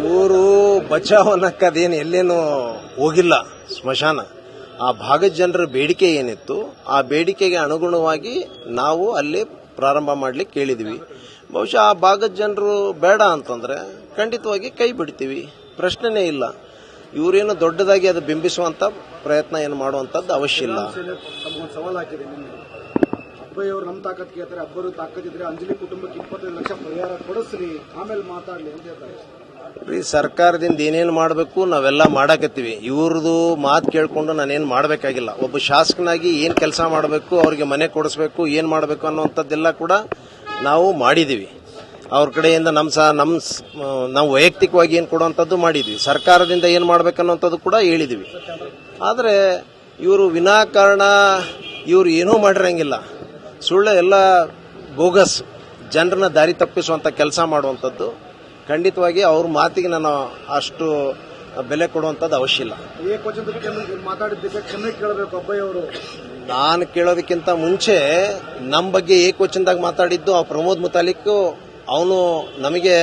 ಇವರು ಬಚಾವ್ ಅನ್ನಕ್ಕದೇನು ಎಲ್ಲೇನು ಹೋಗಿಲ್ಲ ಸ್ಮಶಾನ. ಆ ಭಾಗದ ಜನರ ಬೇಡಿಕೆ ಏನಿತ್ತು ಆ ಬೇಡಿಕೆಗೆ ಅನುಗುಣವಾಗಿ ನಾವು ಅಲ್ಲಿ ಪ್ರಾರಂಭ ಮಾಡ್ಲಿಕ್ಕೆ ಕೇಳಿದ್ವಿ. ಬಹುಶಃ ಆ ಭಾಗದ ಜನರು ಬೇಡ ಅಂತಂದ್ರೆ ಖಂಡಿತವಾಗಿ ಕೈ ಬಿಡ್ತೀವಿ, ಪ್ರಶ್ನೆನೇ ಇಲ್ಲ. ಇವರೇನು ದೊಡ್ಡದಾಗಿ ಅದು ಬಿಂಬಿಸುವಂತ ಪ್ರಯತ್ನ ಏನು ಮಾಡುವಂತದ್ದು ಅವಶ್ಯ ಇಲ್ಲ. ಸವಾಲ್ ಹಾಕಿದೆ ಅಬ್ಬಯ್ಯವರು ನಮ್ಮ ತಾಕತ್ ಕೇಳ್ತಾರೆ, ಅಬ್ಬರು ತಾಕತ್ತಿದ್ರೆ ಅಂಜಲಿ ಕುಟುಂಬಕ್ಕೆ 25 ಲಕ್ಷ ಪರಿಹಾರ ಕೊಡಿಸ್ರಿ, ಆಮೇಲೆ ಮಾತಾಡ್ಲಿ ಅಂತ ಹೇಳ್ತಾರೆ. ಸರ್ಕಾರದಿಂದ ಏನೇನು ಮಾಡಬೇಕು ನಾವೆಲ್ಲ ಮಾಡಾಕತ್ತೀವಿ. ಇವ್ರದ್ದು ಮಾತು ಕೇಳ್ಕೊಂಡು ನಾನೇನು ಮಾಡಬೇಕಾಗಿಲ್ಲ. ಒಬ್ಬ ಶಾಸಕನಾಗಿ ಏನ್ ಕೆಲಸ ಮಾಡಬೇಕು, ಅವ್ರಿಗೆ ಮನೆ ಕೊಡಿಸ್ಬೇಕು, ಏನ್ ಮಾಡಬೇಕು ಅನ್ನುವಂಥದ್ದೆಲ್ಲ ಕೂಡ ನಾವು ಮಾಡಿದೀವಿ. ಅವ್ರ ಕಡೆಯಿಂದ ನಾವು ವೈಯಕ್ತಿಕವಾಗಿ ಏನು ಕೊಡುವಂಥದ್ದು ಮಾಡಿದ್ವಿ. ಸರ್ಕಾರದಿಂದ ಏನು ಮಾಡ್ಬೇಕನ್ನುವಂಥದ್ದು ಕೂಡ ಹೇಳಿದ್ವಿ. ಆದರೆ ಇವರು ವಿನಾಕಾರಣ ಇವರು ಏನೂ ಮಾಡಿರಂಗಿಲ್ಲ. ಸುಳ್ಳು ಎಲ್ಲ ಬೋಗಸ್ ಜನರನ್ನ ದಾರಿ ತಪ್ಪಿಸುವಂತ ಕೆಲಸ ಮಾಡುವಂಥದ್ದು ಖಂಡಿತವಾಗಿ ಅವ್ರ ಮಾತಿಗೆ ನಾನು ಅಷ್ಟು ಬೆಲೆ ಕೊಡುವಂಥದ್ದು ಅವಶ್ಯ ಇಲ್ಲ. ಮಾತಾಡಿದ್ದಕ್ಕೆ ಕ್ಷಮೆ ಕೇಳಬೇಕು ಅಬ್ಬಯ್ಯವರು. ನಾನು ಕೇಳೋದಕ್ಕಿಂತ ಮುಂಚೆ ನಮ್ಮ ಬಗ್ಗೆ ಏಕವಚನದಾಗ ಮಾತಾಡಿದ್ದು ಆ ಪ್ರಮೋದ್ ಮುತಾಲಿಕ್, ಅವನು ನಮಗೆ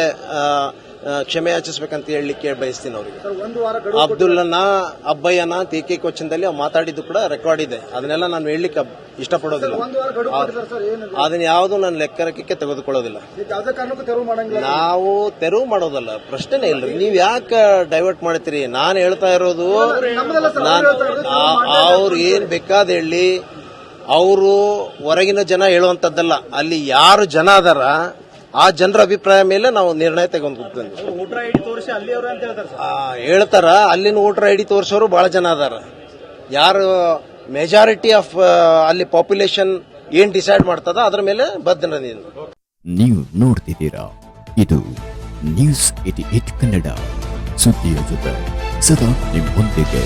ಕ್ಷಮೆ ಯಾಚಿಸಬೇಕಂತ ಹೇಳಲಿಕ್ಕೆ ಬಯಸ್ತೀನಿ ಅವರಿಗೆ. ಅಬ್ದುಲ್ಲನ ಅಬ್ಬಯ್ಯನ ಏಕವಚನದಲ್ಲಿ ಅವ್ರು ಮಾತಾಡಿದ್ದು ಕೂಡ ರೆಕಾರ್ಡ್ ಇದೆ. ಅದನ್ನೆಲ್ಲ ನಾನು ಹೇಳಲಿಕ್ಕೆ ಇಷ್ಟಪಡೋದಿಲ್ಲ. ಅದನ್ನ ಯಾವುದು ನಾನು ಲೆಕ್ಕಕ್ಕೆ ತೆಗೆದುಕೊಳ್ಳೋದಿಲ್ಲ. ನಾವು ತೆರವು ಮಾಡೋದಲ್ಲ, ಪ್ರಶ್ನೆನೇ ಇಲ್ಲ. ನೀವ್ ಯಾಕೆ ಡೈವರ್ಟ್ ಮಾಡ್ತೀರಿ? ನಾನು ಹೇಳ್ತಾ ಇರೋದು ಅವ್ರು ಏನ್ ಬೇಕಾದ ಹೇಳಿ, ಅವರು ಹೊರಗಿನ ಜನ ಹೇಳುವಂತದ್ದಲ್ಲ. ಅಲ್ಲಿ ಯಾರು ಜನ ಅದಾರ ಆ ಜನರ ಅಭಿಪ್ರಾಯ ಮೇಲೆ ನಾವು ನಿರ್ಣಯ ತಗೊಂಡ್ಬಿಡ್ತೇವೆ. ಹೇಳ್ತಾರ ಅಲ್ಲಿನ ವೋಟರ್ ಐಡಿ ತೋರಿಸೋರು ಬಹಳ ಜನ ಅದಾರ. ಯಾರು ಮೆಜಾರಿಟಿ ಆಫ್ ಅಲ್ಲಿ ಪಾಪ್ಯುಲೇಷನ್ ಏನ್ ಡಿಸೈಡ್ ಮಾಡ್ತದ ಅದ್ರ ಮೇಲೆ ಬದ್ಧ. ನೀವು ನೋಡ್ತಿದ್ದೀರಾ, ಇದು ನ್ಯೂಸ್ 88 ಕನ್ನಡ, ಸುದ್ದಿಯ ಜೊತೆ ಸದಾ ನಿಮ್ಮೊಂದಿಗೆ.